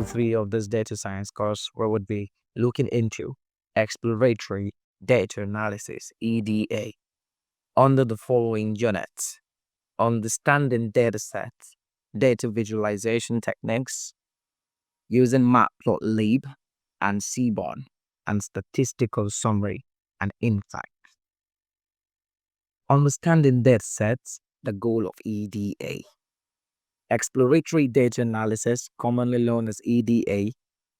3 of this data science course, we would be looking into exploratory data analysis, EDA, under the following units: understanding datasets, data visualization techniques, using Matplotlib and Seaborn, and statistical summary and insight. Understanding datasets, the goal of EDA. Exploratory data analysis, commonly known as EDA,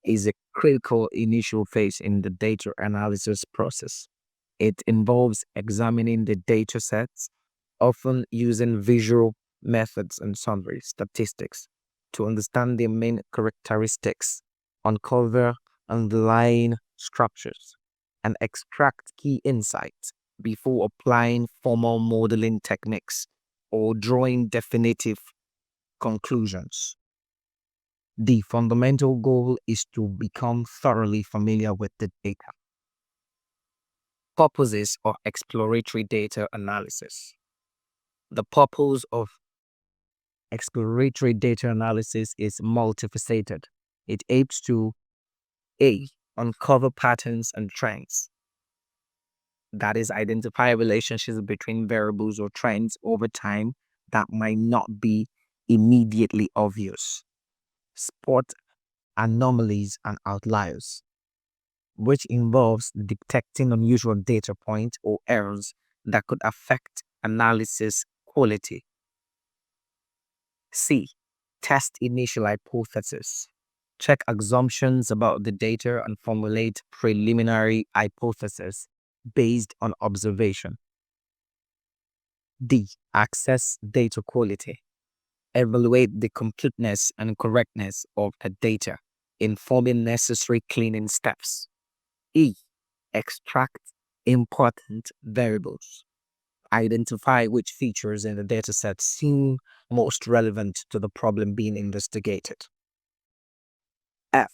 is a critical initial phase in the data analysis process. It involves examining the data sets, often using visual methods and summary statistics to understand their main characteristics, uncover underlying structures, and extract key insights before applying formal modeling techniques or drawing definitive conclusions. The fundamental goal is to become thoroughly familiar with the data. Purposes of exploratory data analysis. The purpose of exploratory data analysis is multifaceted. It aims to A. Uncover patterns and trends. That is, identify relationships between variables or trends over time that might not be immediately obvious. Spot anomalies and outliers, which involves detecting unusual data points or errors that could affect analysis quality. C. Test initial hypotheses. Check assumptions about the data and formulate preliminary hypotheses based on observation. D. Assess data quality. Evaluate the completeness and correctness of the data, informing necessary cleaning steps. E. Extract important variables. Identify which features in the dataset seem most relevant to the problem being investigated. F.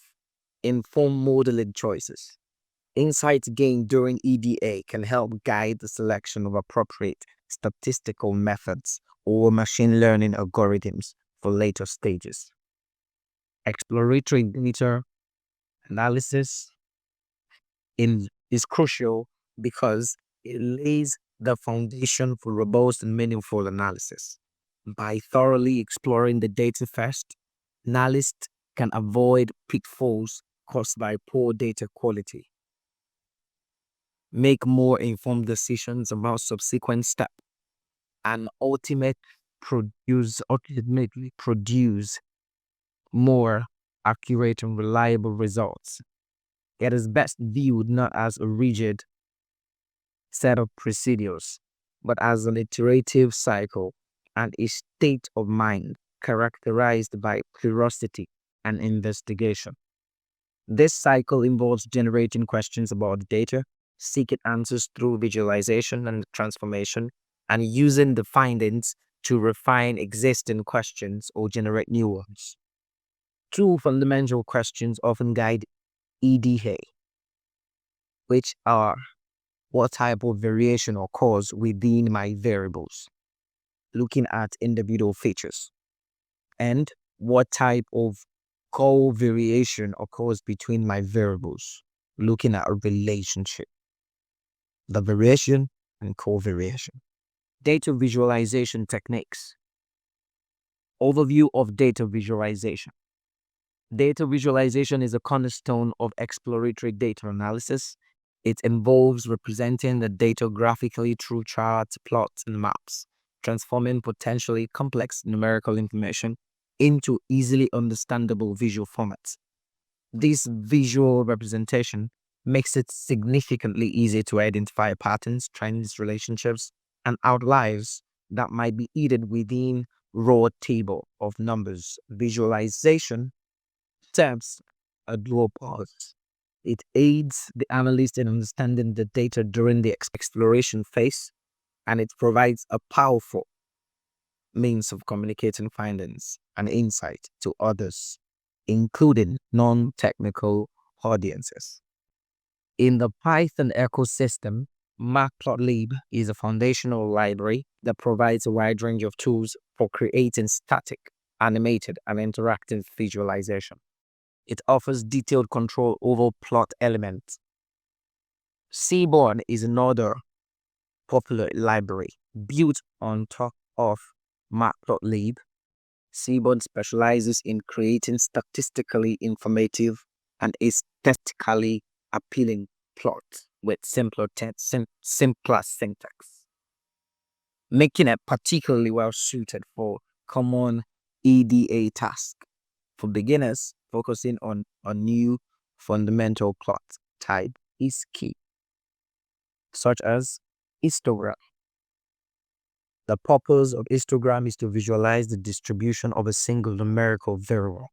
Inform modeling choices. Insights gained during EDA can help guide the selection of appropriate statistical methods or machine learning algorithms for later stages. Exploratory data analysis is crucial because it lays the foundation for robust and meaningful analysis. By thoroughly exploring the data first, analysts can avoid pitfalls caused by poor data quality, make more informed decisions about subsequent steps, and ultimately produce more accurate and reliable results. It is best viewed not as a rigid set of procedures, but as an iterative cycle and a state of mind characterized by curiosity and investigation. This cycle involves generating questions about the data, seeking answers through visualization and transformation, and using the findings to refine existing questions or generate new ones. Two fundamental questions often guide EDA, which are: what type of variation occurs within my variables, looking at individual features, and what type of covariation occurs between my variables, looking at a relationship, the variation and covariation. Data visualization techniques. Overview of data visualization. Data visualization is a cornerstone of exploratory data analysis. It involves representing the data graphically through charts, plots, and maps, transforming potentially complex numerical information into easily understandable visual formats. This visual representation makes it significantly easier to identify patterns, trends, relationships, and outliers that might be hidden within raw table of numbers. Visualization serves a dual purpose. It aids the analyst in understanding the data during the exploration phase, and it provides a powerful means of communicating findings and insight to others, including non-technical audiences. In the Python ecosystem, Matplotlib is a foundational library that provides a wide range of tools for creating static, animated, and interactive visualization. It offers detailed control over plot elements. Seaborn is another popular library built on top of Matplotlib. Seaborn specializes in creating statistically informative and aesthetically appealing plots with simpler syntax, making it particularly well suited for common EDA tasks. For beginners, focusing on a new fundamental plot type is key, such as histogram. The purpose of histogram is to visualize the distribution of a single numerical variable.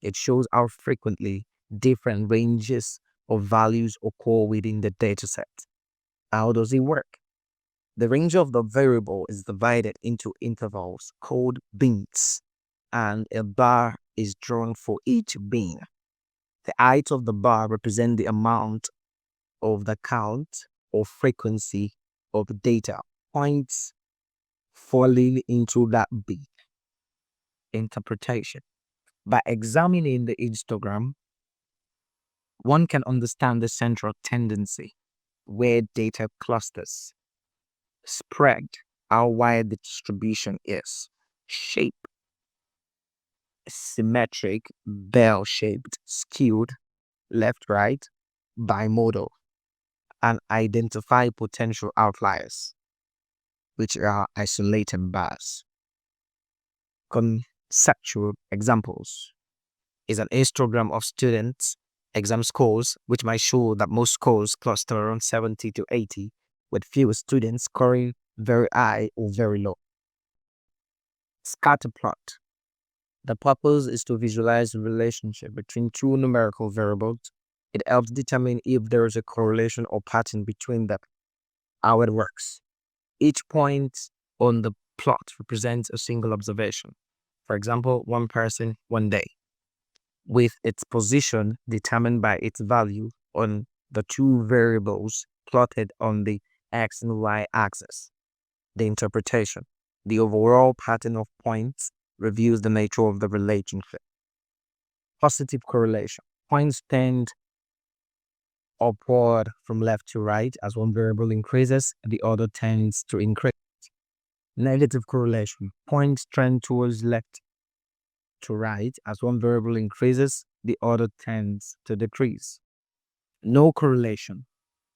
It shows how frequently different ranges of values occur within the dataset. How does it work? The range of the variable is divided into intervals called bins, and a bar is drawn for each bin. The height of the bar represents the amount of the count or frequency of data points falling into that bin. Interpretation. By examining the histogram, one can understand the central tendency, where data clusters spread, how wide the distribution is, shape, symmetric, bell-shaped, skewed, left-right, bimodal, and identify potential outliers, which are isolated bars. Conceptual examples is an histogram of students' exam scores, which might show that most scores cluster around 70 to 80, with few students scoring very high or very low. Scatter plot. The purpose is to visualize the relationship between two numerical variables. It helps determine if there is a correlation or pattern between them. How it works. Each point on the plot represents a single observation. For example, one person, one day, with its position determined by its value on the two variables plotted on the x and y axis. The interpretation. The overall pattern of points reveals the nature of the relationship. Positive correlation. Points tend upward from left to right as one variable increases, the other tends to increase. Negative correlation. Points trend towards left to right as one variable increases, the other tends to decrease. No correlation.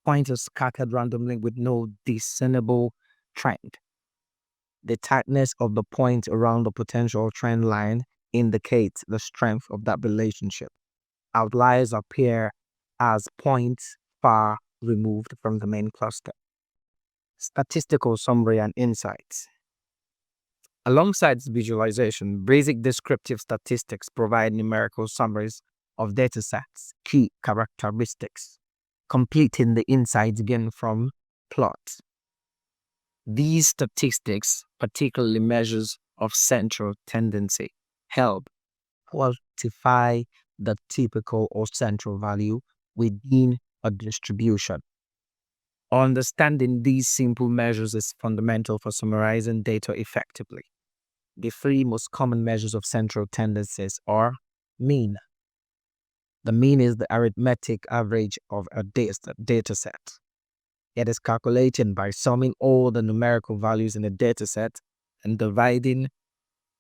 Points are scattered randomly with no discernible trend. The tightness of the point around the potential trend line indicates the strength of that relationship. Outliers appear as points far removed from the main cluster. Statistical summary and insights. Alongside visualization, basic descriptive statistics provide numerical summaries of datasets, key characteristics, completing the insights gained from plots. These statistics, particularly measures of central tendency, help quantify the typical or central value within a distribution. Understanding these simple measures is fundamental for summarizing data effectively. The three most common measures of central tendencies are mean. The mean is the arithmetic average of a data set. It is calculated by summing all the numerical values in the dataset and dividing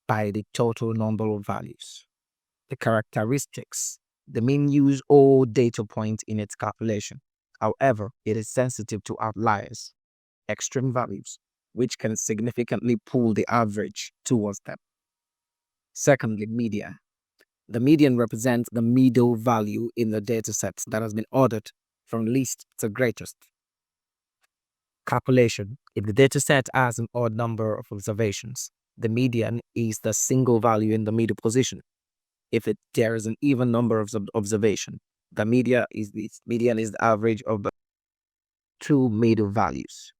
by the total number of values. The characteristics. The mean uses all data points in its calculation. However, it is sensitive to outliers, extreme values, which can significantly pull the average towards them. Secondly, median. The median represents the middle value in the dataset that has been ordered from least to greatest. Calculation. If the dataset has an odd number of observations, the median is the single value in the middle position. If there is an even number of observations, the median is the average of the two middle values.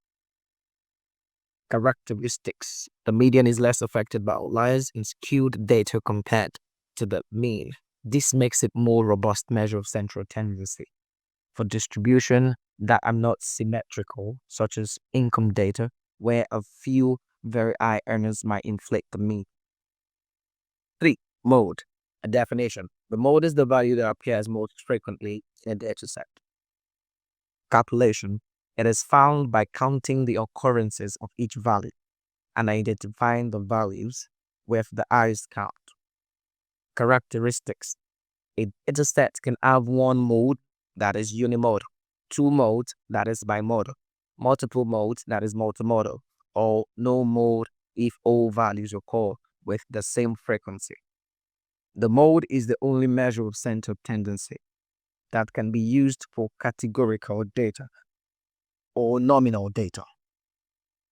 Characteristics. The median is less affected by outliers and skewed data compared to the mean. This makes it more robust measure of central tendency. For distribution that are not symmetrical, such as income data, where a few very high earners might inflate the mean. 3. Mode. A definition. The mode is the value that appears most frequently in a dataset. Calculation. It is found by counting the occurrences of each value and identifying the values with the highest count. Characteristics. A dataset can have one mode that is unimodal, two modes that is bimodal, multiple modes that is multimodal, or no mode if all values occur with the same frequency. The mode is the only measure of center of tendency that can be used for categorical data or nominal data.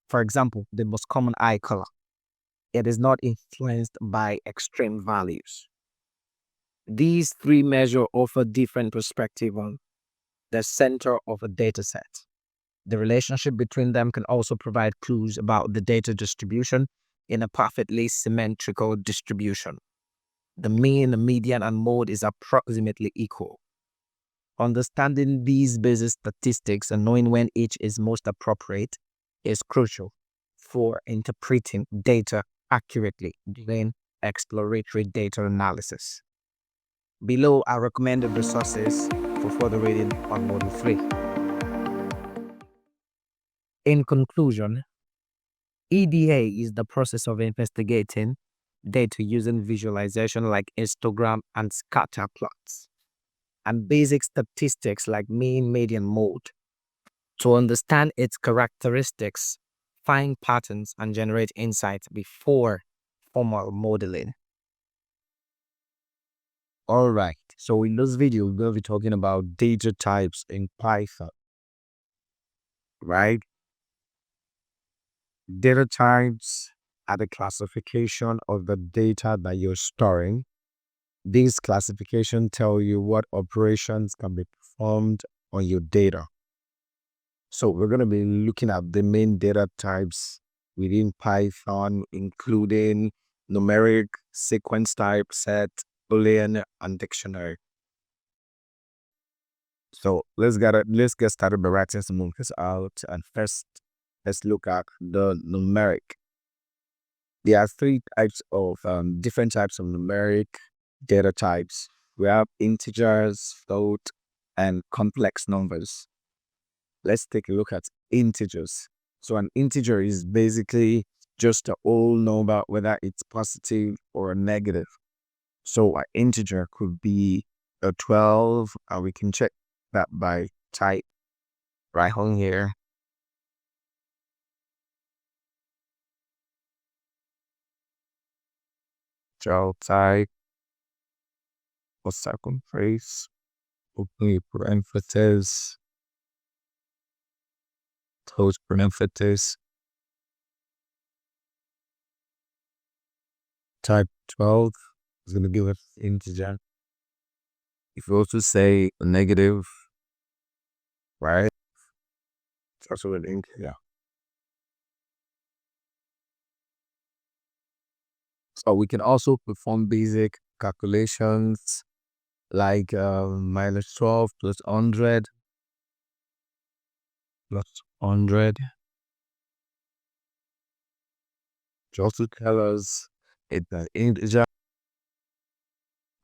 For example, the most common eye color. It is not influenced by extreme values. These three measures offer different perspective on the center of a dataset. The relationship between them can also provide clues about the data distribution in a perfectly symmetrical distribution. The mean, the median, and mode is approximately equal. Understanding these basic statistics and knowing when each is most appropriate is crucial for interpreting data accurately during exploratory data analysis. Below are recommended resources for further reading on Module 3. In conclusion, EDA is the process of investigating data using visualization like histogram and scatter plots, and basic statistics like mean, median, mode. To understand its characteristics, find patterns, and generate insights before formal modeling. All right, so in this video, we're going to be talking about data types in Python, right? Data types are the classification of the data that you're storing. These classifications tell you what operations can be performed on your data. So we're going to be looking at the main data types within Python, including numeric, sequence type, set, Boolean, and dictionary. So let's get started by writing some of this out. And first, let's look at the numeric. There are three types of different types of numeric data types. We have integers, float, and complex numbers. Let's take a look at integers. So an integer is basically just a whole number, whether it's positive or a negative. So an integer could be a 12, and we can check that by type right on here. Child type or circumference, open parenthesis, close parenthesis, type 12 is going to give us integer. If you also say a negative, right? It's also an integer. So we can also perform basic calculations like minus 12 plus 100 plus 100. It also tell us it's an integer,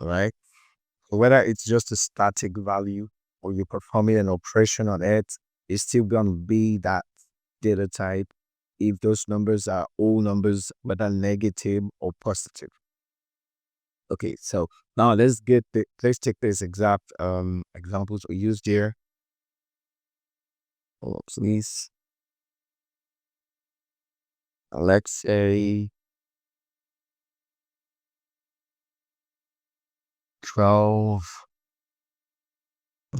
right? So whether it's just a static value or you're performing an operation on it, it's still going to be that data type if those numbers are all numbers, whether negative or positive. Okay, so now let's take this exact examples we used here. Oh, please. Let's say 12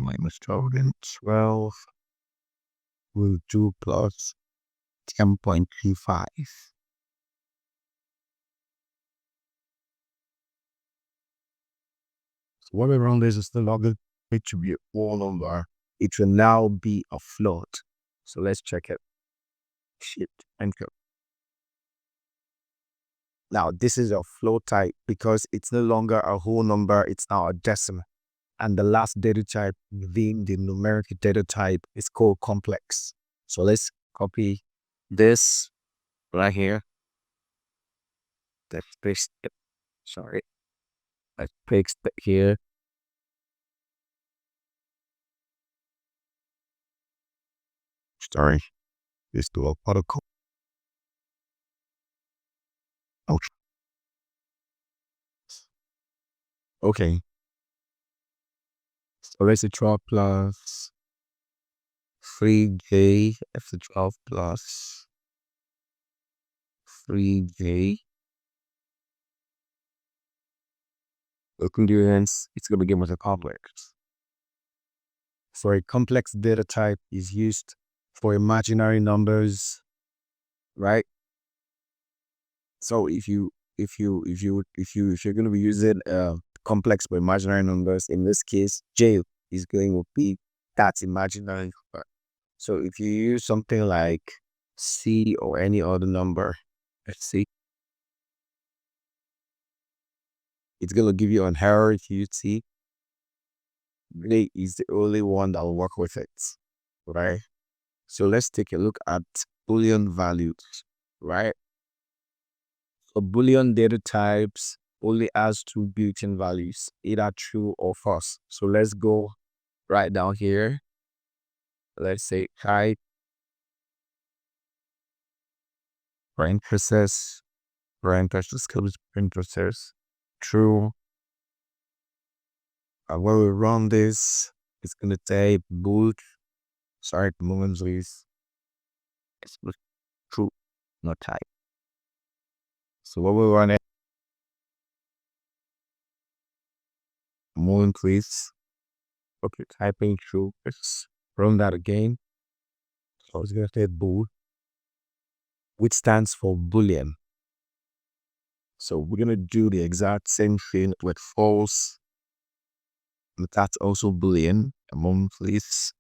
minus 12 and 12 will do plus 10.35. So what we run this is the login. It should be a whole number. It will now be a float. So let's check it. Shift enter. Now this is a float type because it's no longer a whole number, it's now a decimal. And the last data type within the numeric data type is called complex. So let's copy this right here. Let's paste it. Sorry. Let's fix that here. Sorry, this dual protocol. Ouch. Okay, So let's say 12 plus 3j, that's the 12 plus 3j. Looking to hence, it's going to give us a complex. So a complex data type is used for imaginary numbers, right? So if you're going to be using complex for imaginary numbers, in this case, j is going to be that imaginary number. So if you use something like c or any other number, let's see, it's going to give you an error if you see j is the only one that will work with it, right? So let's take a look at Boolean values, right? So Boolean data types only has two built-in values, either true or false. So let's go right down here. Let's say type parentheses, close parentheses, true. And when we run this, it's gonna say boot. Sorry, the moment please. It's true, not type. So when we run it, moment please. Okay, typing true. Let's run that again. So it's gonna say boot, which stands for Boolean. So we're gonna do the exact same thing with false. But that's also Boolean. A moment please.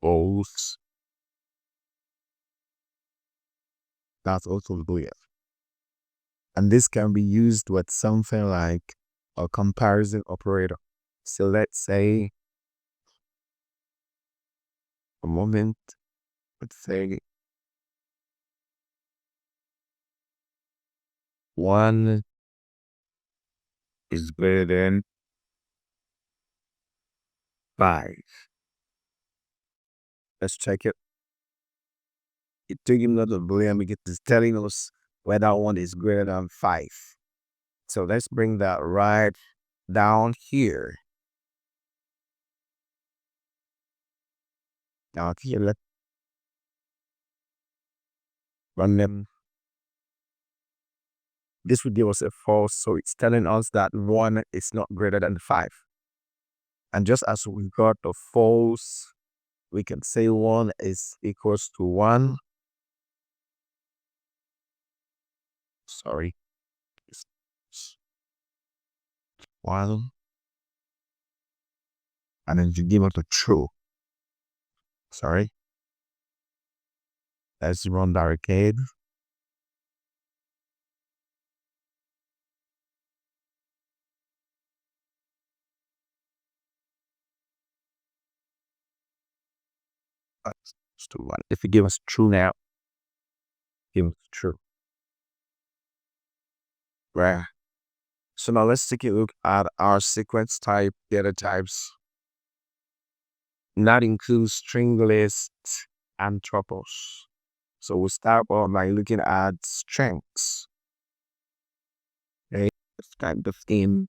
False. That's also Boolean. And this can be used with something like a comparison operator. So let's say a moment, let's say 1 is greater than 5. Let's check it. It took him not a Boolean because it's telling us whether one is greater than 5. So let's bring that right down here. Down here, let's run them. This would give us a false, so it's telling us that 1 is not greater than 5. And just as we got the false, we can say 1 is equals to 1. Sorry. 1. And then you give us a true. Sorry. Let's run that again. That's to 1. If you give us true now, give us true. Right. So now let's take a look at our sequence type data types. And that includes string lists and tuples. So we'll start off by looking at strings. Okay, let's type the theme.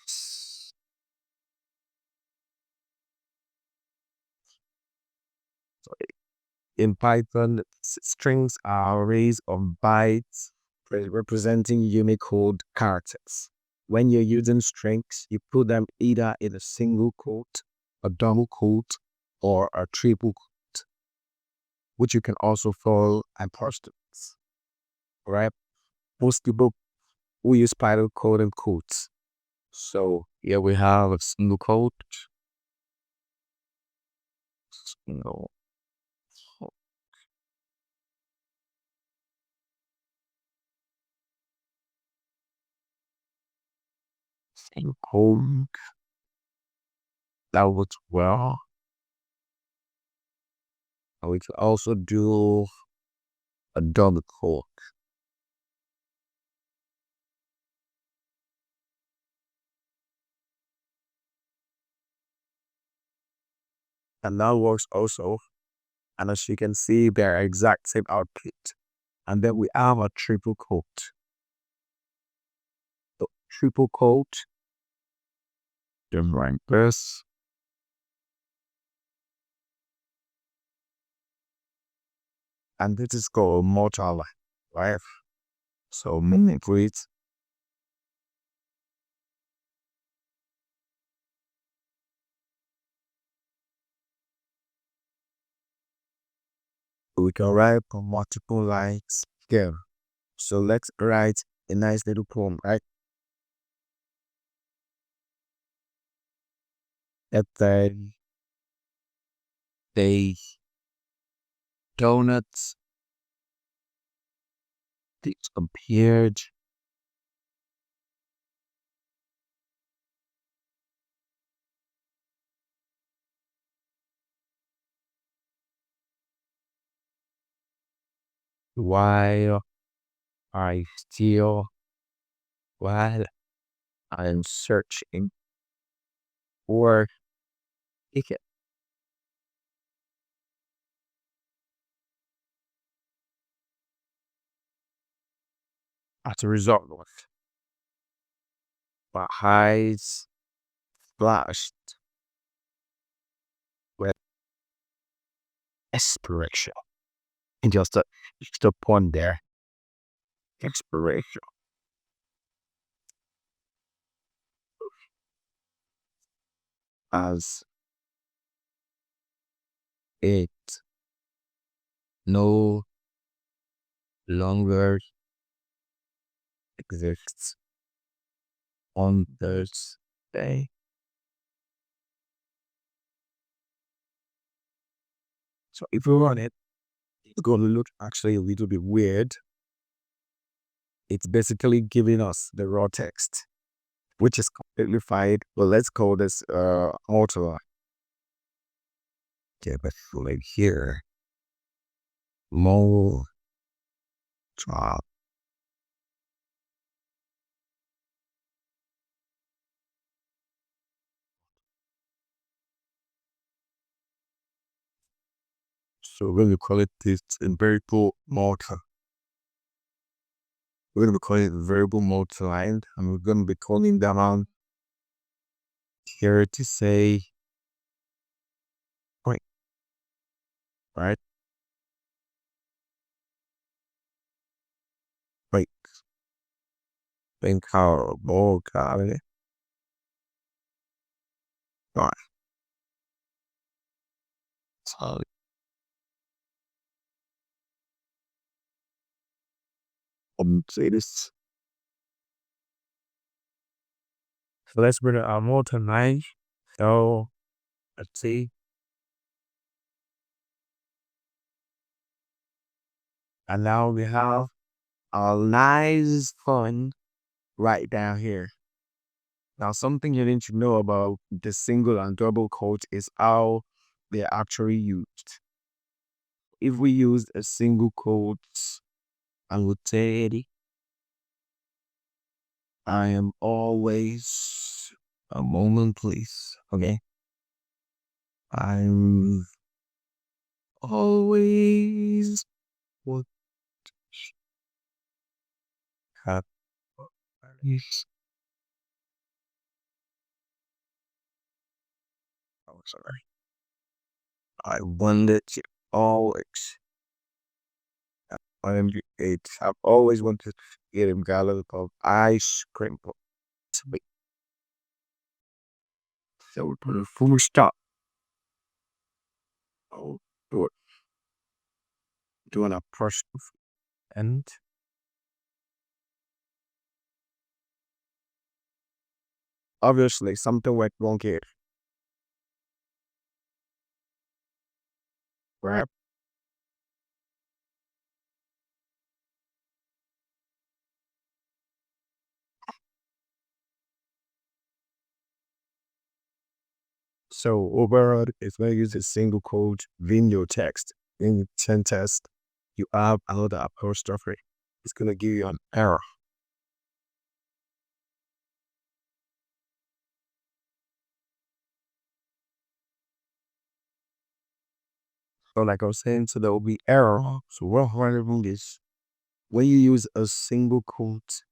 So in Python, strings are arrays of bytes representing Unicode characters. When you're using strings, you put them either in a single quote, a double quote, or a triple quote, which you can also follow apostrophes. Right? Most people who use Python code and quotes. So here we have a single quote. No. Single quote. That works well. And we can also do a double quote. And that works also. And as you can see, they're exact same output. And then we have a triple quote. The triple quote, then like this. And this is called multi-line, right? So meaning it, we can write on multiple lines here. So let's write a nice little poem, right? Let's say the donuts disappeared while I still while I'm searching for ticket. As a result of my eyes flashed with inspiration. And just a point there. Inspiration. As it no longer exists on this day. So if we run it, it's going to look actually a little bit weird. It's basically giving us the raw text, which is completely fine. But let's call this auto. Okay, but like here, more drop. So we're going to call it this variable multi. We're going to call it variable multi-line, and we're going to be calling them on here to say point, right? Right. Think how more got it. All right. So say this. So let's bring it out more tonight. So let's see. And now we have a nice fun right down here. Now, something you need to know about the single and double quote is how they're actually used. If we use a single quote, I would say, I am always a moment, please. Okay. I'm always what happens. Oh, sorry. I wanted to always. I've always wanted to get him gallon of ice cream. So we put a full stop. Oh, do it. Doing a person and obviously something went wrong here. Right? So overall, if I use a single quote within your text, in your sentence, you have another apostrophe. It's gonna give you an error. So like I was saying, so there will be error. So what variable is when you use a single quote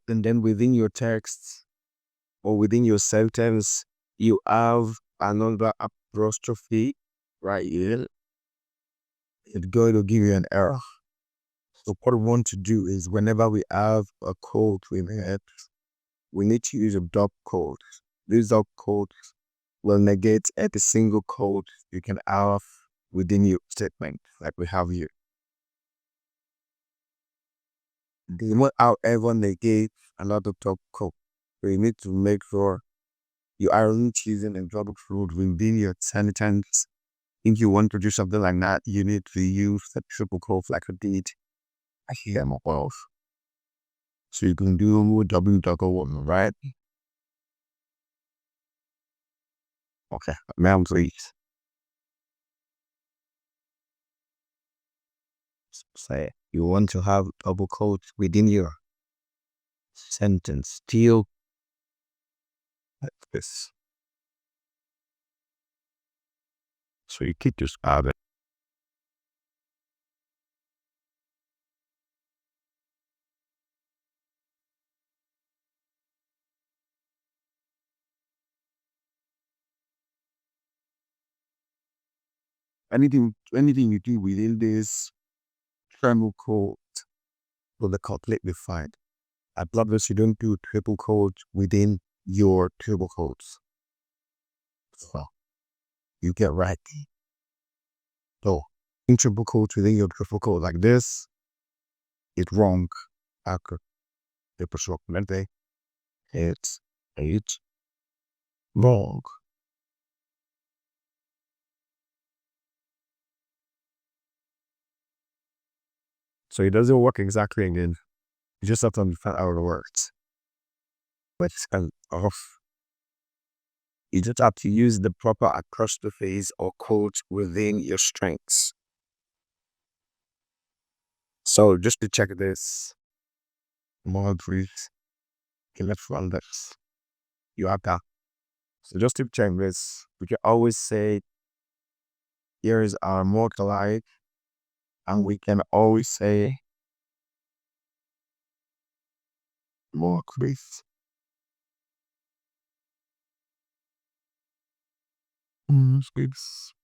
and then within your text or within your sentence, you have another apostrophe right here, it's going to give you an error. So what we want to do is whenever we have a quote in it, we need to use a dot quote. This dot quote will negate every single quote you can have within your statement, like we have here. They will, however, negate another dot quote. So you need to make sure you aren't using a double quote within your sentence. If you want to do something like that, you need to use the triple quote like I did here above. So you can do double quote, right? Okay, ma'am, please. Say you want to have double quotes within your sentence. Still like this. So you keep just add it. Anything you do within this triple quote will the completely fine. At Bloodless, you don't do triple quotes within your triple quotes. So you get right. So in triple quotes within your triple quote like this, it's wrong. After the perspective, it's wrong. So it doesn't work exactly again. You just have to understand how it works. But it's kind of off. You just have to use the proper apostrophes or quotes within your strings. So just to check this, more brief, okay, let's run this. You have that. So just to check this, we can always say, here is our multiply, and we can always say more brief. Briefs.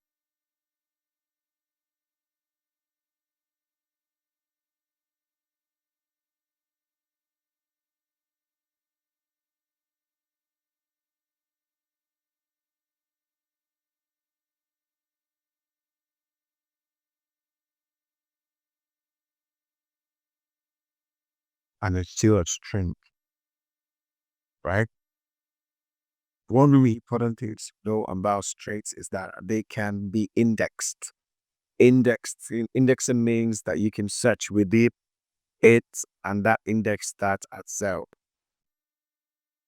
And it's still a string, right? One really important thing to know about strings is that they can be indexed. Indexing means that you can search within it and that index starts at zero.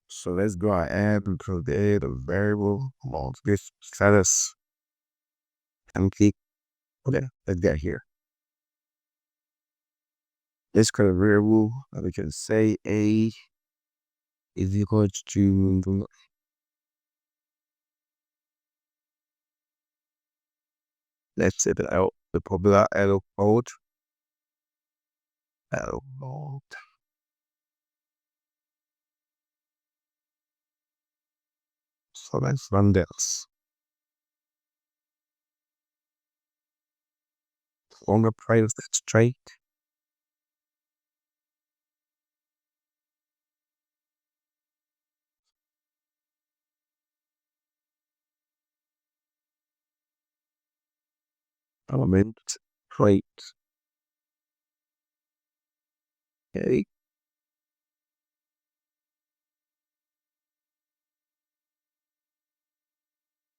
So let's go ahead and create a variable called this status and click. Okay, let's get here. Let's create a variable that we can say a is equal to, let's say the popular hello code. Hello code. So let's run this. Longer price that straight. Element straight. Okay.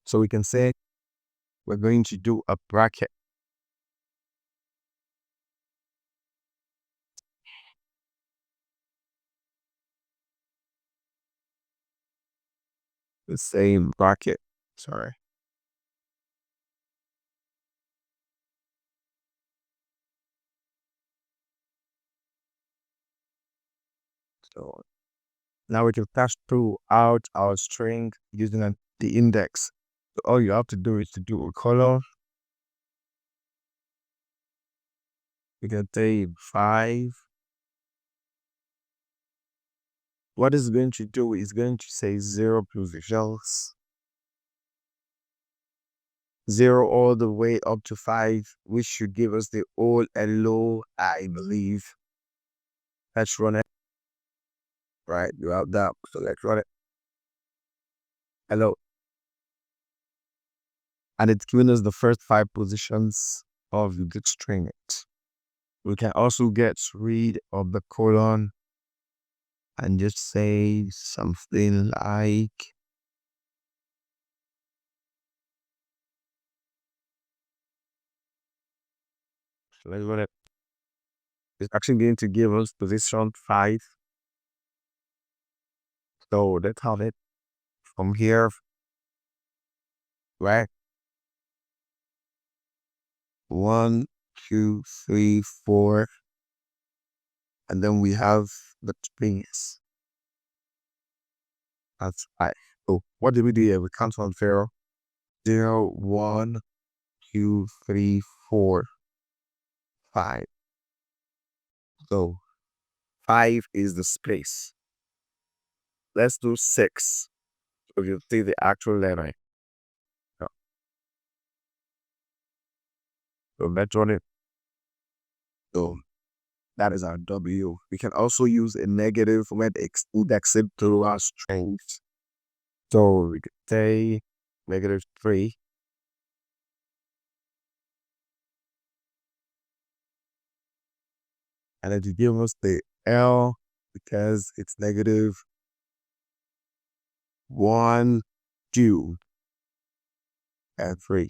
So we can say we're going to do a bracket. The same bracket. Sorry. So now we can pass through out our string using the index. So all you have to do is to do a color We can say 5. What it's going to do is going to say 0 positions, 0 all the way up to 5, which should give us the old and low, I believe. Let's run it. Right, you have that. So let's run it. Hello. And it's giving us the first 5 positions of the string. We can also get rid of the colon and just say something like let's run it. It's actually going to give us position 5. So let's have it from here, right? 1, 2, 3, 4, and then we have the strings. That's 5. So what did we do here? We count on 0, 0, 1, 2, 3, 4, 5. So 5 is the space. Let's do 6. So you see the actual letter. So let's run it. So that is our W. We can also use a negative when indexing through our strings. So we could say -3. And then to give us the L, because it's -1, 2, and 3.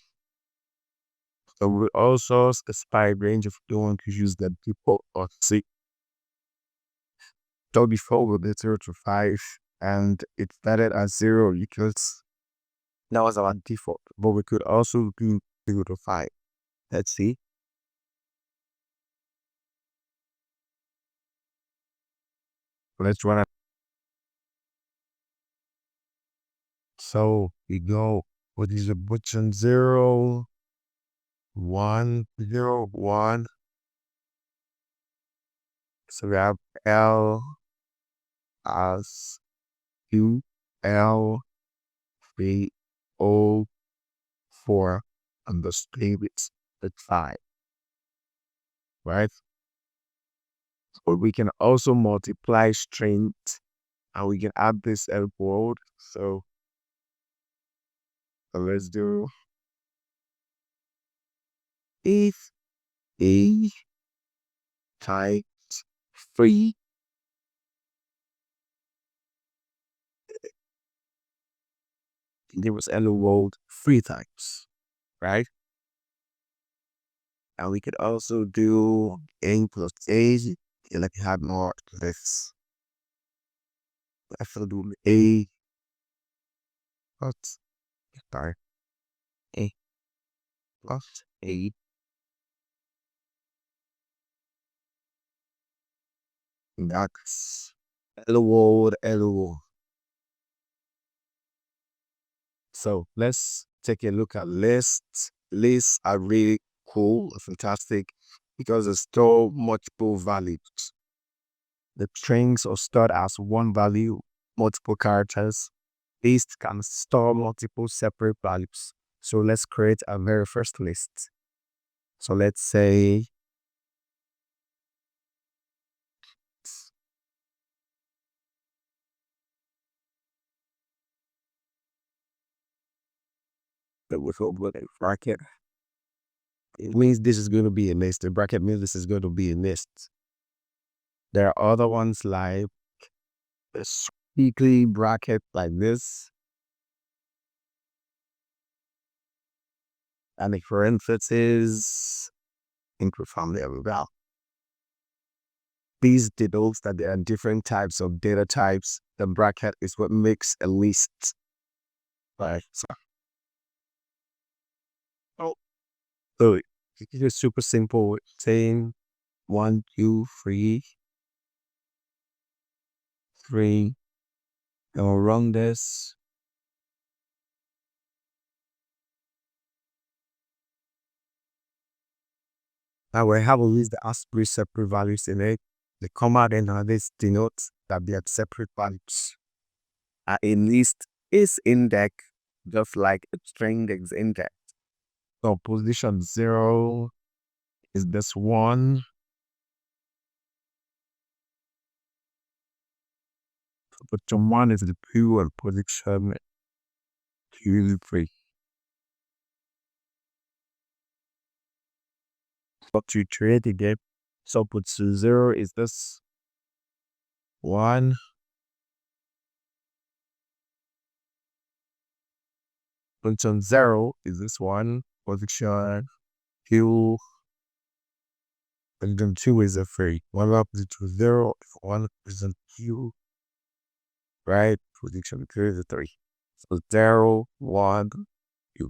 So we also specify a range if we want to use the default or C. So before we did 0 to 5, and it started at 0 because that was our default. But we could also do 0 to 5. Let's see. Let's run it. So we go with these button 0, 1, 0, 1. So we have L as 2, L, 3, O, 4, and the string is at 5. Right? But we can also multiply strings and we can add this L word. So let's do if A times 3 there was L word 3 times, right? And we could also do A plus A, like you have more this. I will do A plus, sorry, A plus A. That's L word, L word. So let's take a look at lists. Lists are really cool, fantastic, because they store multiple values. The strings are stored as one value, multiple characters. Lists can store multiple separate values. So let's create a very first list. So let's say that we with a bracket. It means this is going to be a list. The bracket means this is going to be a list. There are other ones like a weekly bracket like this. And the parentheses include family as well. These denotes that there are different types of data types. The bracket is what makes a list. Right. So it is super simple. Saying 1, 2, 3, 3. And we'll run this. Now we have a list that has three separate values in it. The comma then this denotes that they are separate values. A list is indexed just like a string is indexed. So position 0 is this one. Position 1 is the 2 and position 2 is the 3. So to create again, so position 0 is this one. Position 0 is this one. Position 2. Position 2 is a 3. One up to 0, one position 2. Right? Position 3 is a 3. So 0, 1, 2.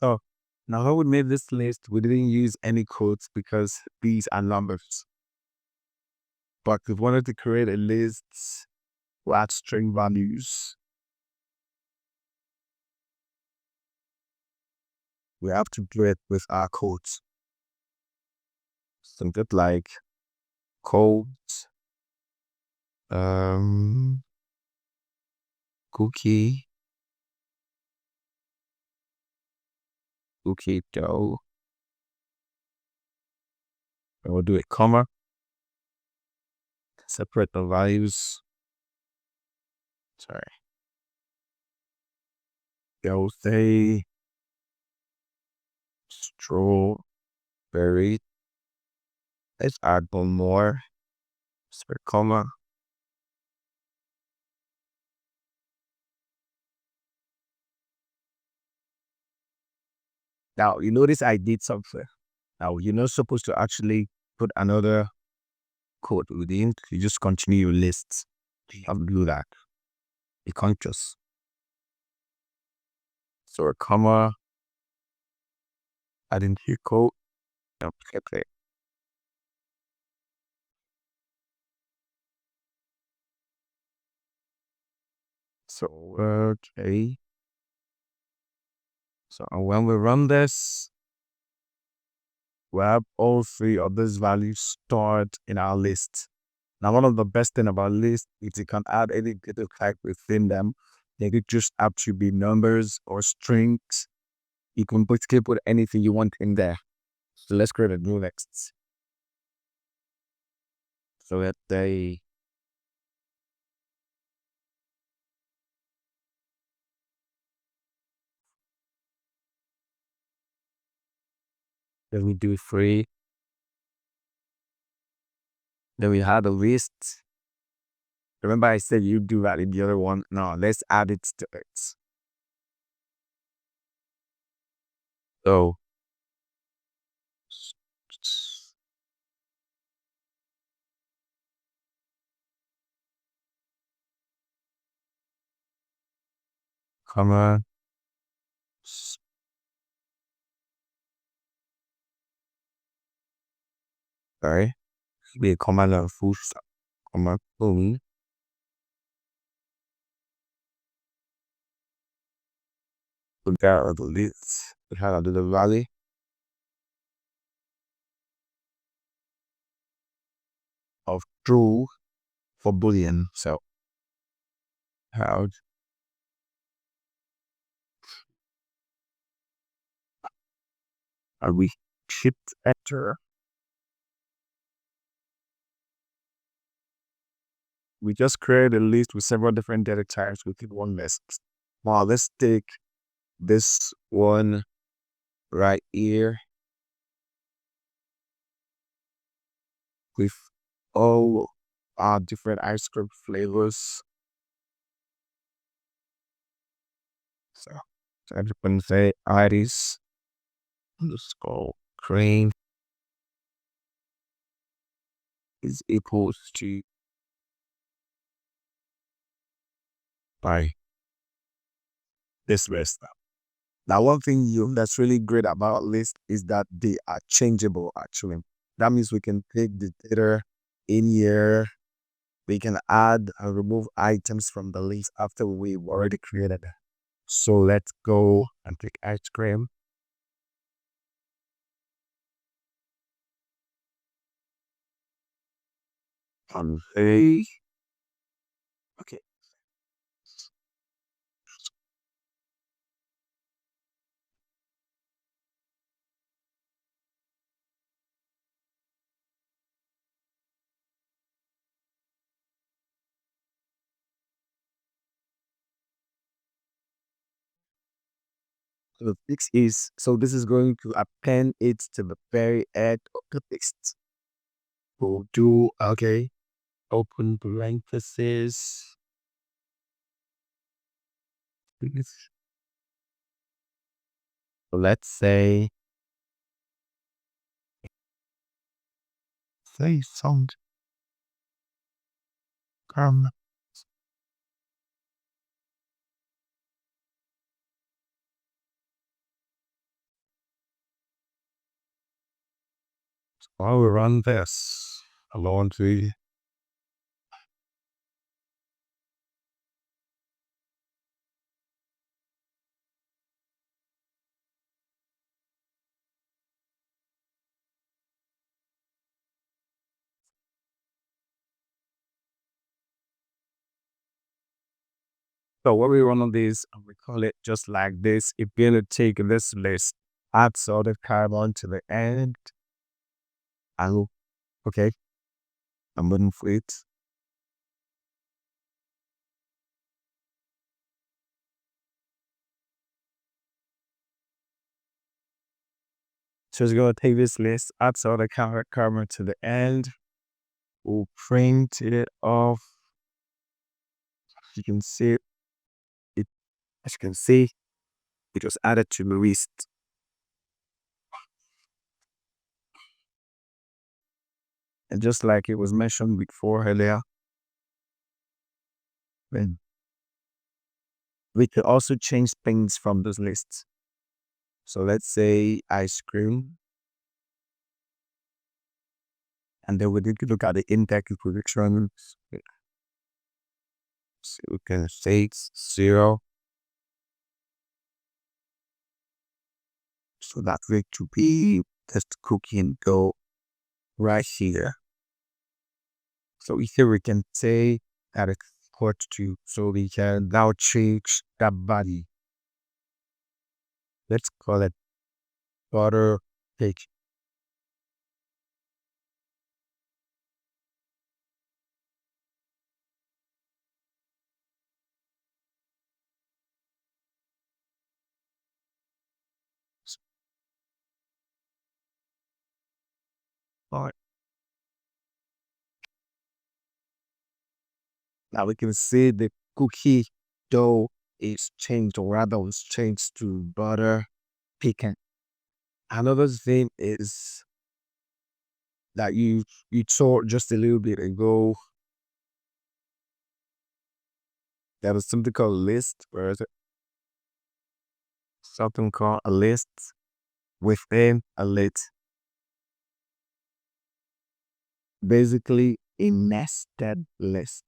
So now how we made this list, we didn't use any codes because these are numbers. But if we wanted to create a list with string values, we have to do it with our codes. Something like codes, cookie dough. And we'll do a comma, separate the values. Sorry. They'll say strawberry. Let's add one more. Separate comma. Now you notice I did something. Now you're not supposed to actually put another code within. You just continue your lists. You have to do that. You can't just. So a comma, adding here code. Okay. So okay. So when we run this, we have all three of these values stored in our list. Now, one of the best thing about list is you can add any data type within them. They could just have to be numbers or strings. You can basically put anything you want in there. So let's create a new list. So let's say then we do free. Then we have a list. Remember I said you do that in the other one? No, let's add it to it. So comma. Sorry. Be a comma and full stop. Comma boom. Put that on the list. Put how to do the value of true for Boolean. So how are we shift enter? We just created a list with several different data types within one list. Now let's take this one right here with all our different ice cream flavors. So I'm just gonna say iris underscore cream is equals to by this list. Now, one thing that's really great about list is that they are changeable actually. That means we can pick the data in here. We can add and remove items from the list after we've already created So let's go and take ice cream. Hey. Okay. So the fix is, so this is going to append it to the very end of the text. We'll do, okay, open parenthesis. So let's say sound come. While we run this, I want to. So what we run on this, and we call it just like this. If you're gonna take this list, add sort of carbon to the end, and okay, I'm waiting for it. So it's gonna take this list, add sort of carbon to the end. We'll print it off. You can see it, as you can see, it was added to the list. And just like it was mentioned before earlier, when we could also change things from those lists. So let's say ice cream, and then we need to look at the index prediction. So we can say it's 0. So that way to be test cookie and go right here. So here we can say that it's port to, so we can now change that value. Let's call it butter cake. All right. Now we can see the cookie dough is changed, or rather was changed to butter pecan. Another thing is that you saw just a little bit ago, there was something called list. Where is it? Something called a list within a list. Basically, a nested list.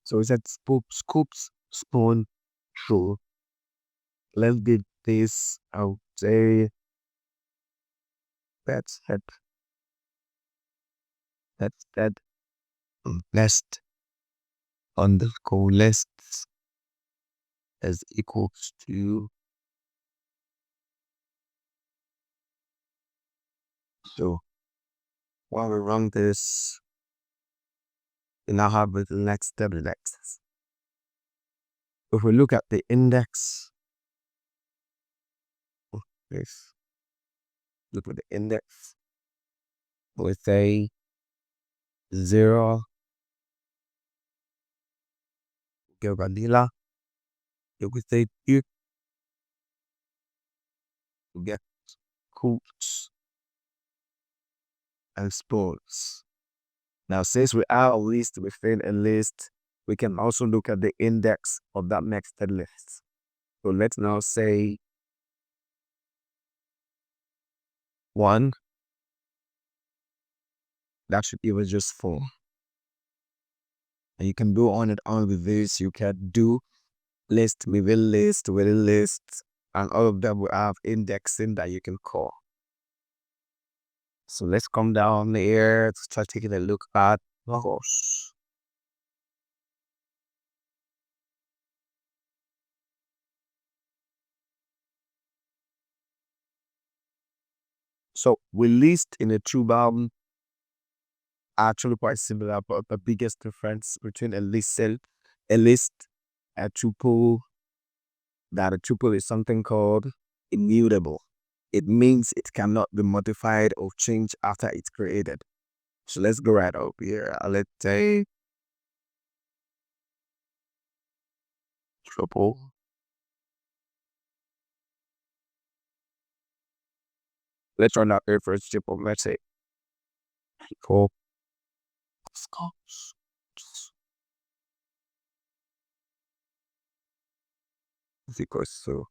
So it's at scoops, spoon, true. Let's get this out there. That's it. That's that. List underscore lists is equals to. So while we run this, we now have the next step next. If we look at the index, this look at the index, we say 0, get vanilla. If we say 2, we get coots and spoons. Now, since we are a list within a list, we can also look at the index of that nested list. So let's now say 1. That should give us just 4. And you can go on and on with this. You can do list within list within list, and all of them will have indexing that you can call. So let's come down here to start taking a look at course. So we list in a true bound actually quite similar, but the biggest difference between a list, a tuple, that a tuple is something called immutable. It means it cannot be modified or changed after it's created. So let's go right up here. Let's say tuple. Let's run out here first tuple. Let's say equal is equals to,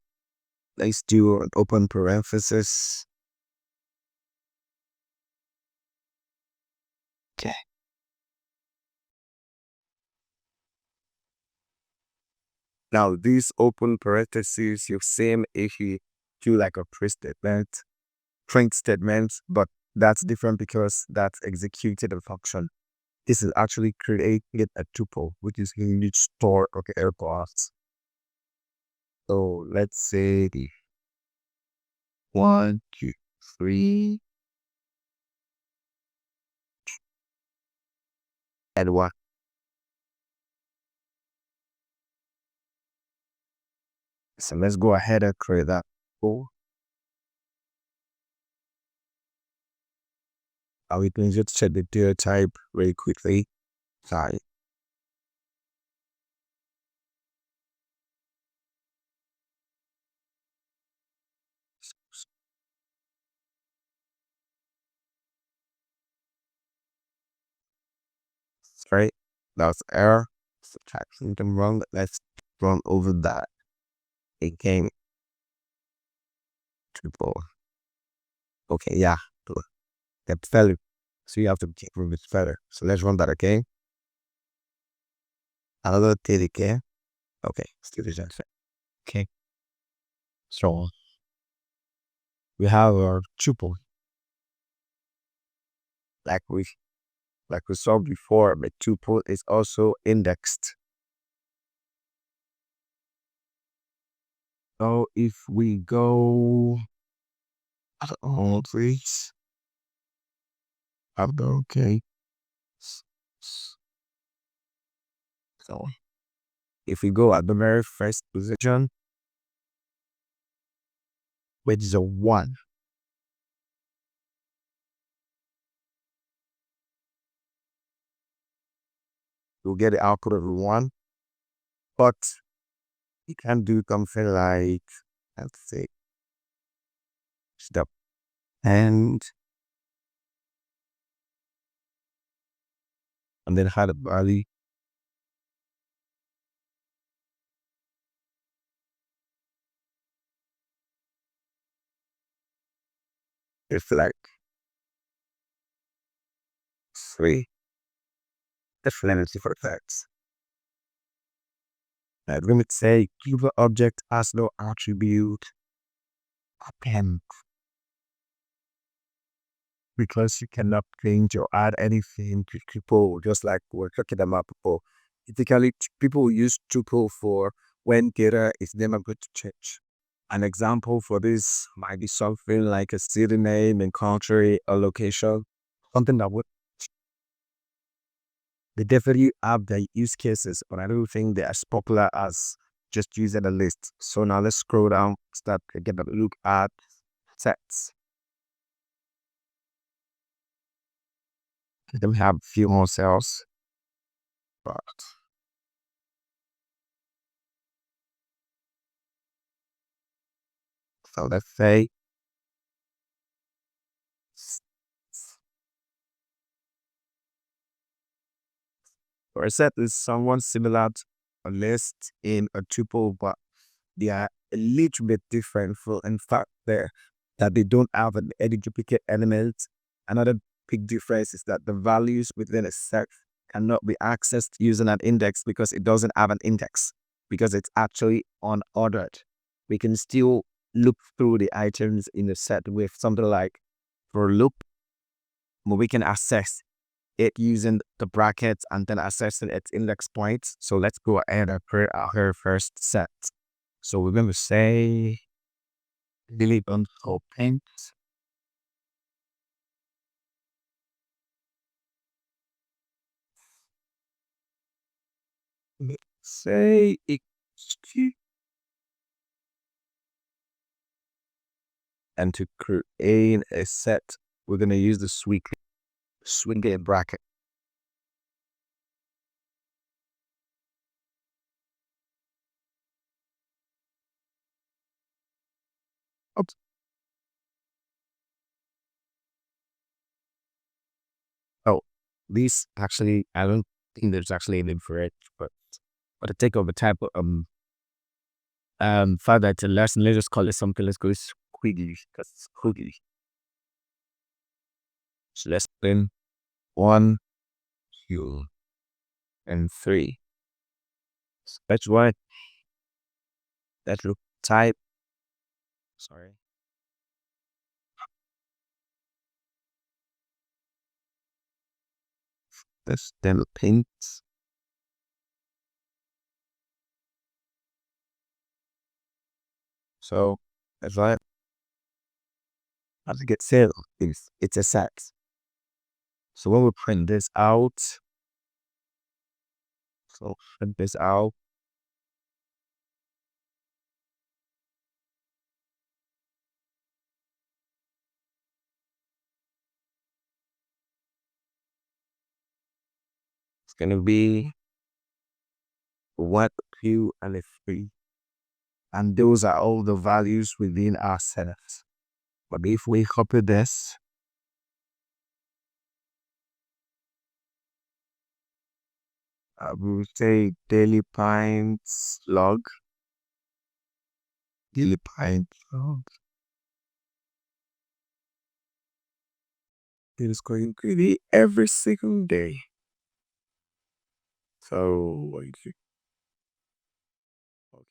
let's do an open parenthesis. Okay. Now these open parentheses, you same if you do like a print statement, but that's different because that's executed a function. This is actually creating a tuple, which is a unit store of aircrafts. So let's say the 1, 2, 3, and 1. So let's go ahead and create that. We can just check the data type very quickly. Sorry. Right? That's error. Subtract something wrong. Let's run over that again. Triple. Okay, yeah. Get failure. So you have to get rid of failure. So let's run that again. Another data again. Okay, still the same. Okay. So we have our tuple. Like we saw before, but tuple is also indexed. So if we go all please. Okay. So if we go at the very first position, which is a 1, you'll get the output of 1. But you can do something like, let's say, step and then had a value. Reflect 3. Definitely for effects. Now, let me say, give the object has no attribute append, because you cannot change or add anything to tuple, just like we were talking about before. Typically, people use tuple for when data is never going to change. An example for this might be something like a city name and country or location, something that would. They definitely have their use cases, but I don't think they're as popular as just using a list. So now let's scroll down, start to get a look at sets. Then we have a few more cells, but so let's say or a set is someone similar to a list in a tuple, but they are a little bit different for in fact there that they don't have any duplicate elements. Another big difference is that the values within a set cannot be accessed using an index because it doesn't have an index, because it's actually unordered. We can still look through the items in the set with something like for loop, but we can access it using the brackets and then accessing its index points. So let's go ahead and create our first set. So we're going to say delete on open. Let's say XG. And to create a set, we're going to use the swing it bracket. Oops. Oh, these actually, I don't think there's actually a name for it, but to take over type of file that's a lesson, let's just call it something. Let's go squiggly. That's squiggly. So let's put in 1, 2, and 3. So that's what that look type. Sorry. That's then paint. So that's what as it gets said, it's a set. So when we print this out, so print this out. It's gonna be 1, 2, and a 3. And those are all the values within our set. But if we copy this, we will say daily pints log. Daily pints log. It is going to be every single day. So what do you think? Okay.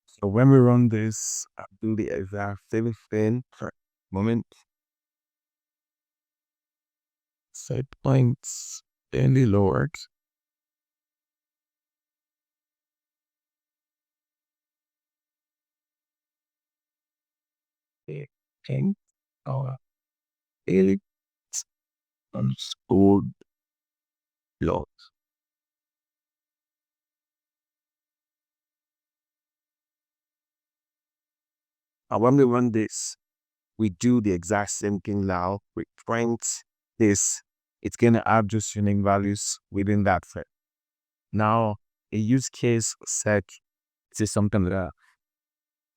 So when we run this, I'll do the exact same thing for a moment. Set points daily lowered. And our daily underscored log. And when we run this, we do the exact same thing now. We print this. It's going to add just unique values within that thread. Now, a use case set is something like that.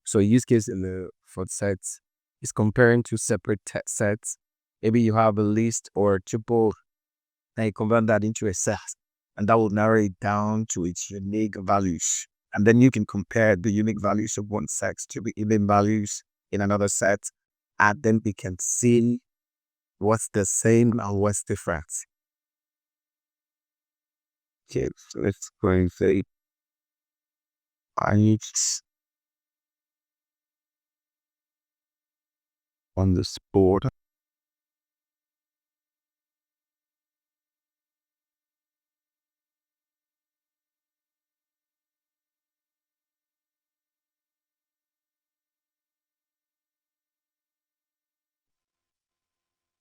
So a use case in the for sets is comparing two separate sets. Maybe you have a list or tuple, and you convert that into a set, and that will narrow it down to its unique values. And then you can compare the unique values of one set to the even values in another set, and then we can see what's the same and what's different. Okay, so let's go and say I need on the sport.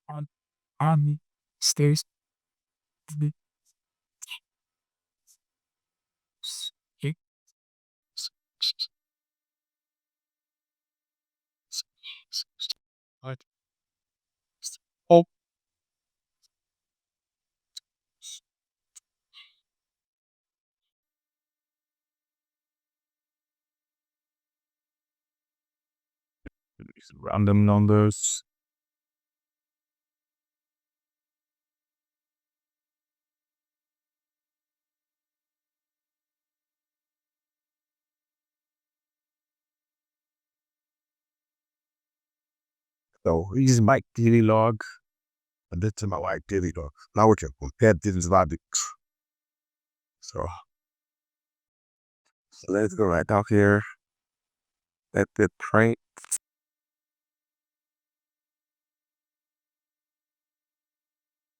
On army stairs. these random numbers. So this is my daily log, and this is my like daily log. Now we can compare these values. So let's go right out here. Let it print.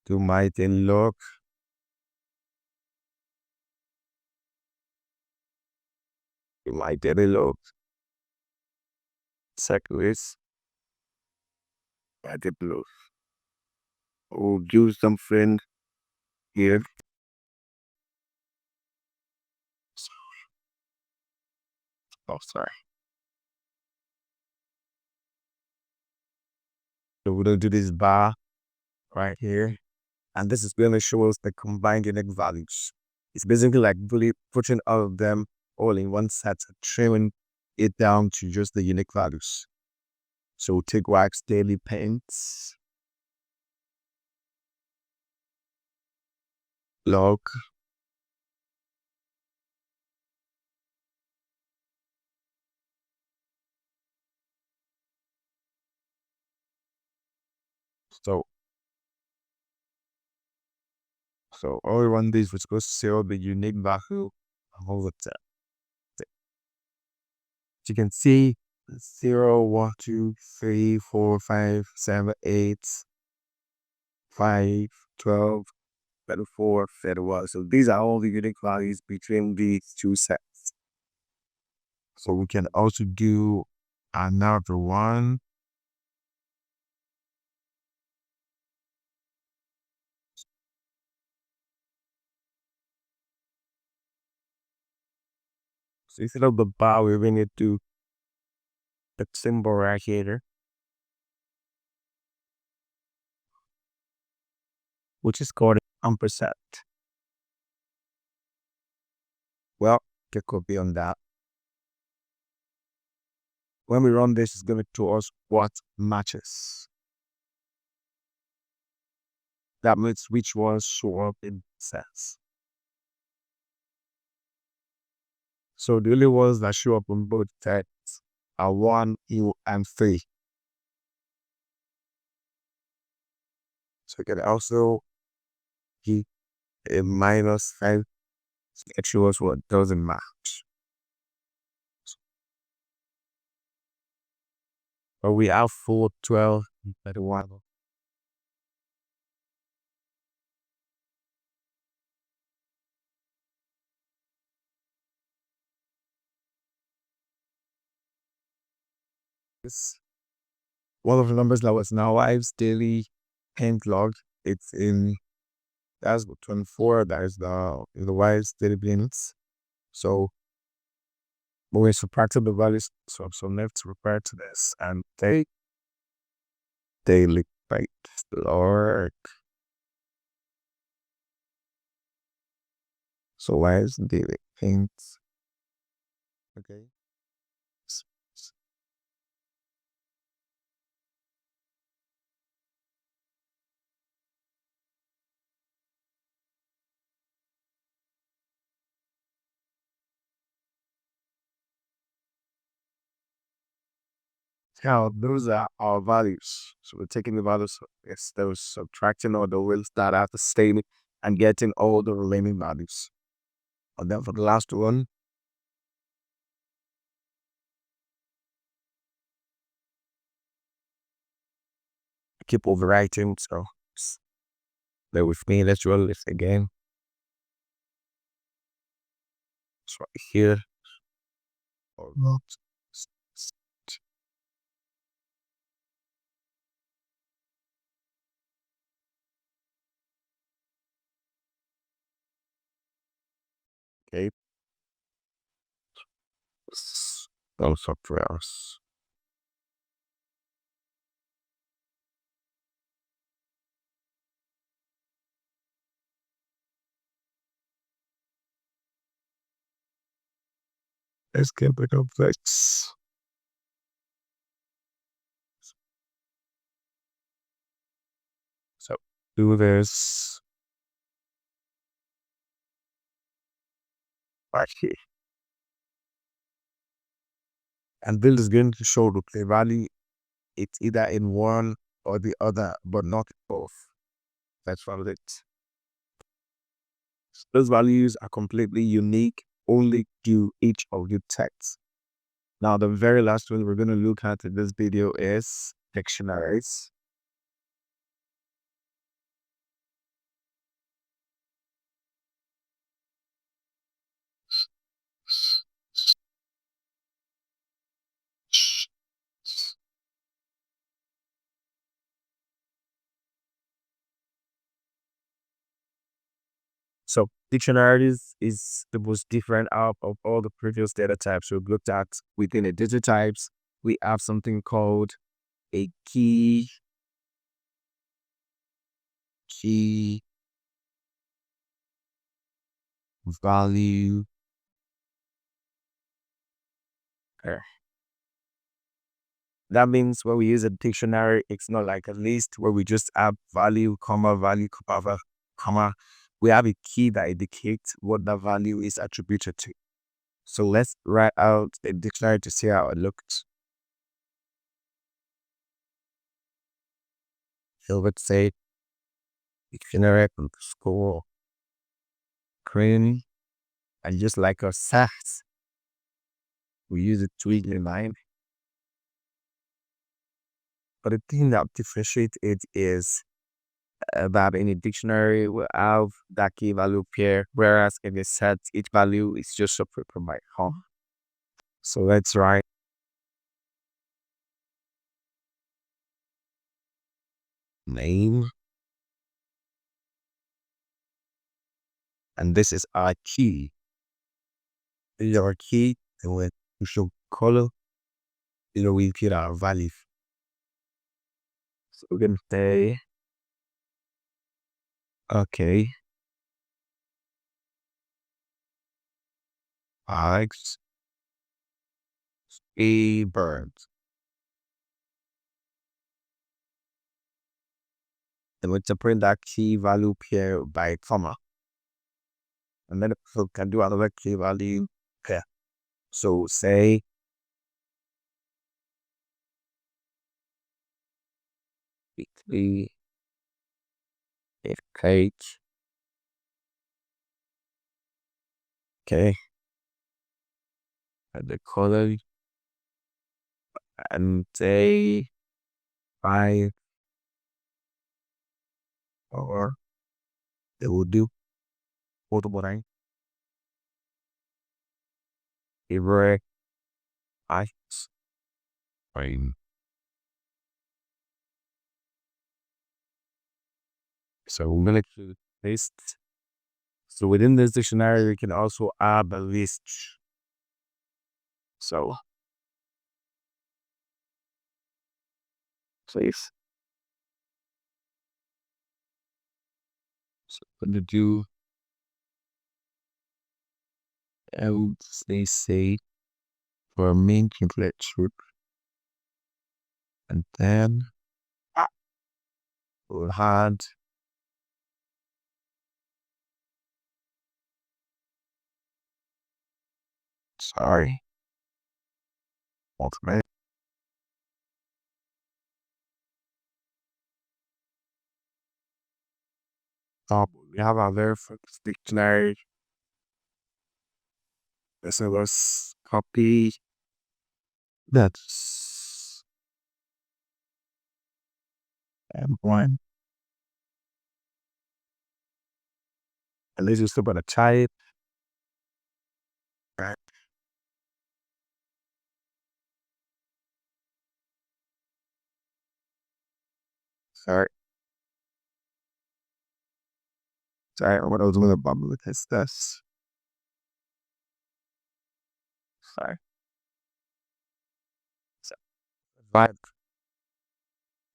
Do my daily log. Do my daily log. Checklist. I did log. We'll do something here. Oh, sorry. So we're gonna do this bar right here. And this is going to show us the combined unique values. It's basically like really putting all of them all in one set and trimming it down to just the unique values. So we'll take wax daily paints, log, so all we run this, which goes to see all the unique value all the time. You can see 0, 1, 2, 3, 4, 5, 7, 8, 5, 12, 34, 31. So these are all the unique values between these two sets. So we can also do another one. So instead of the bar, we're going to do the symbol right here, which is called ampersand. Well, get copy on that. When we run this, it's going to tell us what matches. That means which ones show up in sets. So the only ones that show up on both sets are 1, 2, and 3. So you can also give a -5. It shows what doesn't match. But we have 4, 12, and 31. This one of the numbers that was in our wife's daily paint log. It's in that's 24. That is the wife's daily paints. So when we subtracted the values, so left to refer to this and take daily paint log. So wife's daily paints. Okay. Now, those are our values. So we're taking the values, yes, those subtracting all the ones that are the same and getting all the remaining values. And then for the last one, keep overwriting. So bear with me. Let's roll this again. So right here. Or not. Okay. No softwares. Let's get the complex. do this. Okay. And this is going to show the play value. It's either in one or the other, but not both. That's what it. Those values are completely unique only to each of the texts. Now, the very last one we're going to look at in this video is dictionaries. So dictionaries is the most different out of all the previous data types we've looked at. Within the data types, we have something called a key value pair. That means when we use a dictionary, it's not like a list where we just have value, comma. We have a key that indicates what that value is attributed to. So let's write out a dictionary to see how it looks. So let's say dictionary score crane, and just like our SAS, we use a twig in line. But the thing that differentiates it is that in a dictionary we have that key value pair, whereas in a set, each value is just separate from my home. So let's write name, and this is our key. This is our key, and when we show color, we put our value. So we're gonna say, okay, Alex, a bird. And we separate that key value pair by comma. And then we can do another key value pair. So say weekly cake. Okay. And the color and say 5 or it will do portable nine. Favorite ice. Fine. So we're gonna do list. So within this dictionary, we can also add a list. So please. So I'm gonna do say for main template truth, and then we'll add sorry ultimate. We have our very first dictionary. So let's copy that's M1. And let's just about a type. Right. Sorry. Sorry, what I was going to bubble with this. Sorry. So, but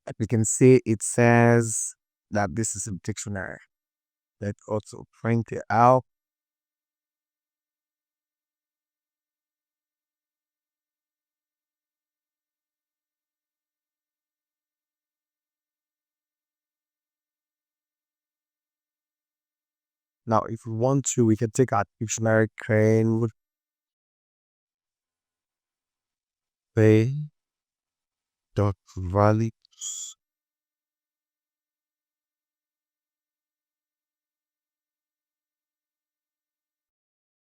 as you can see, it says that this is a dictionary. Let's also print it out. Now, if we want to, we can take our dictionary code, pay dot values.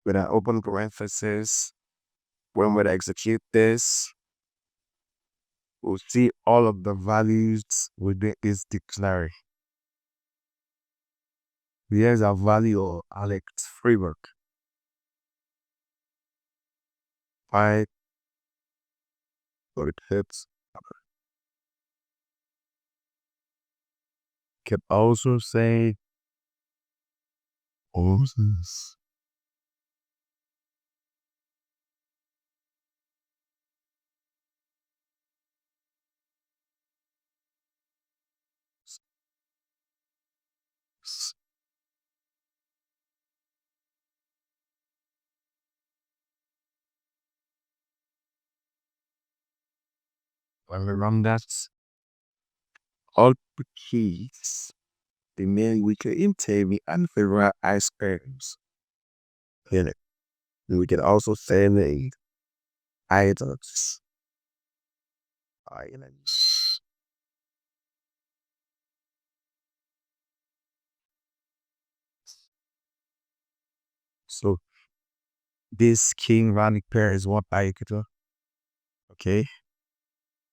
With an open parenthesis, when we execute this, we'll see all of the values within this dictionary. Here's our value of Alex Freeberg. 5, so it hits. Can also say Moses. When we run that, all the keys, the main weekly intake and favorite ice creams. In it. And we can also say the items. Items. So this key value pair is what I could do. Okay.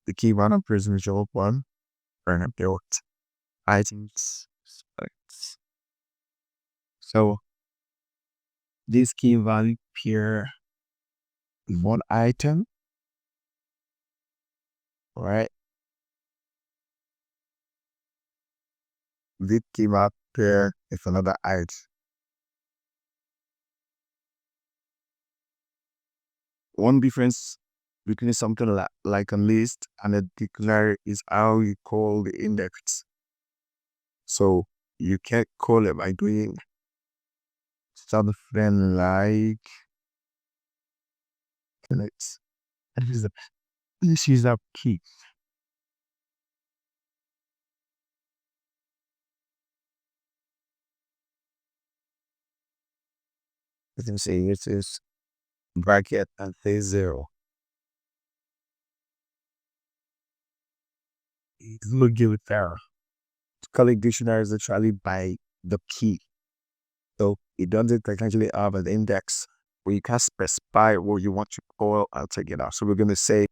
The key value pair is visual one. And built items. So this key value pair is one item, right? This key value pair is another item. One difference between something like a list and a dictionary is how you call the index. So you can't call it by doing something like let's this is a key. You can say it is bracket and say 0. It will give it error. Calling dictionaries actually by the key. So it doesn't technically have an index where you can specify what you want to call altogether. So we're going to say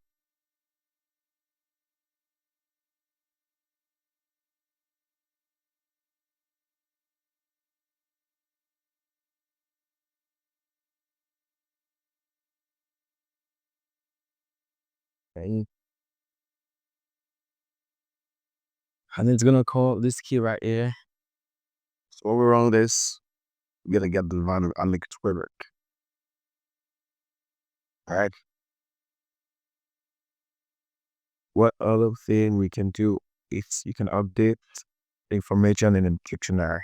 and it's gonna call this key right here. So when we run this, we're gonna get the value unlinked Twitter. All right. What other thing we can do is you can update information in a dictionary.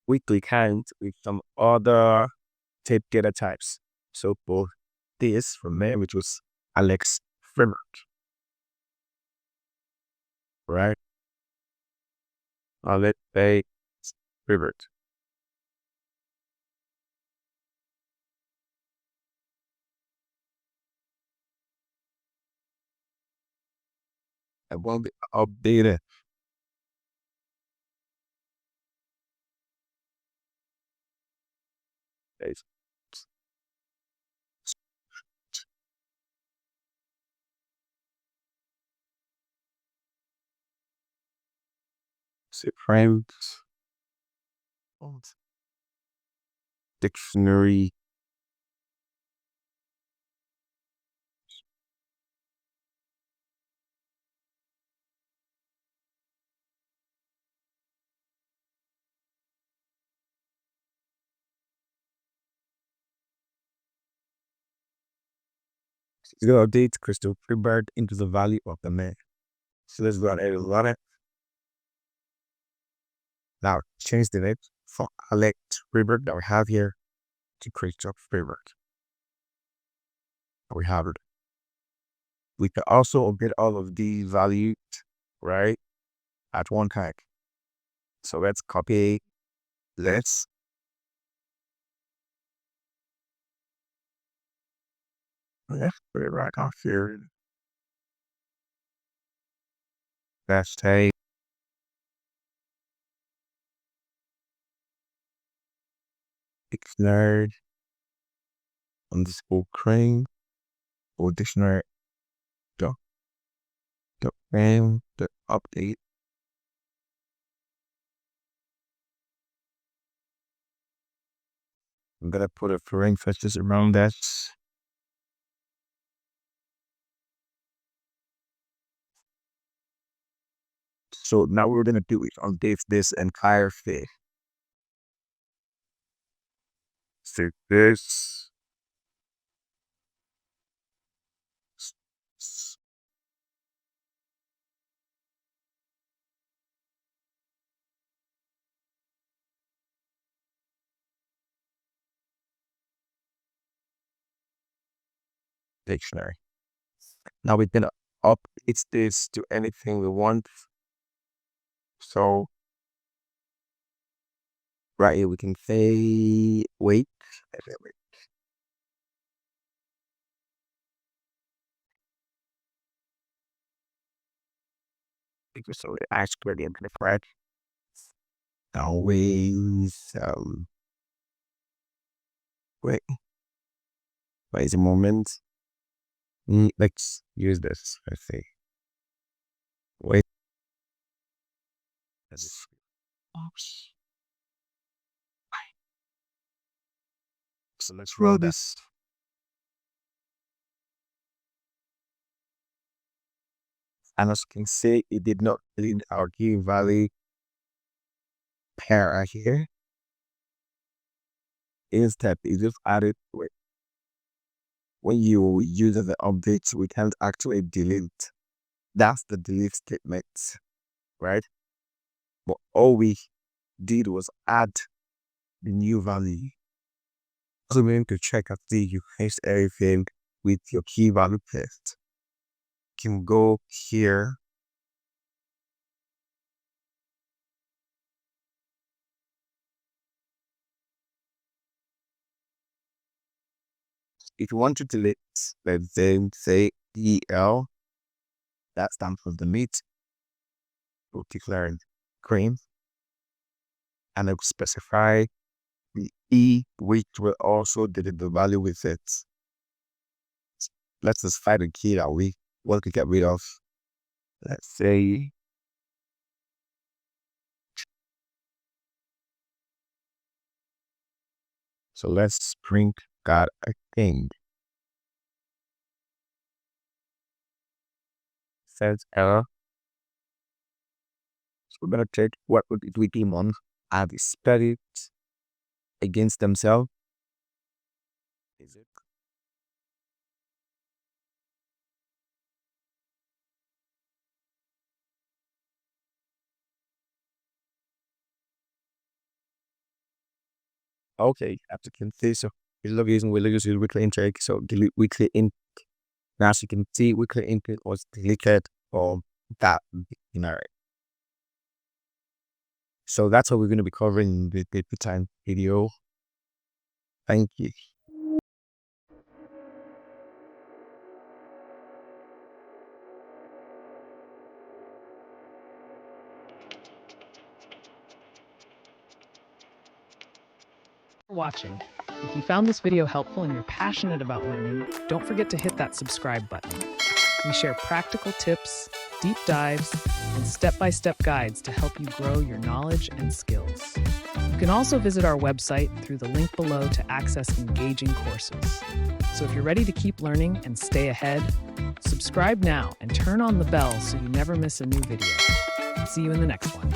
Weekly count with some other tape data types. So for this from there, which was Alex Framework, right? Let's say Framework. I want to update it. Say frames, dictionary. It's going to update Crystal Freebird into the value of the man. So let's go ahead and run it. Now change the name from Alex Freebird that we have here to Crystal Freebird. We have it. We can also update all of these values, right? at one time. So let's copy this. Let's put it right off here. Let's take dictionary underscore crane or dictionary dot frame dot update. I'm gonna put a parenthesis around that. So now we're gonna do it on this entire thing. So this dictionary. Now we can update this to anything we want. So right here we can say wait. So it actually the infinite right. Always wait a moment. Let's use this. Let's see. Wait. So let's roll this. And as you can see, it did not delete our key value pair right here. Instead, it just added with when you use the updates, we can't actually delete. That's the delete statement, right? But all we did was add the new value. So we need to check and see you fixed everything with your key value paste. You can go here. If you want to delete, let's say EL, that stands for delete. We'll declare cream and it will specify the E, which will also delete the value with it. Let's just find a key that we want to get rid of. Let's say so let's print that again. Says error. So we're gonna check what would it be demon and spell it against themselves. Is it? Okay, as you can see, so we love using weekly intake. So delete weekly intake. Now, as you can see, weekly intake was deleted from that dictionary. So that's what we're going to be covering in the paper time video. Thank you. For watching. If you found this video helpful and you're passionate about learning, don't forget to hit that subscribe button. We share practical tips, deep dives, and step-by-step guides to help you grow your knowledge and skills. You can also visit our website through the link below to access engaging courses. So if you're ready to keep learning and stay ahead, subscribe now and turn on the bell so you never miss a new video. See you in the next one.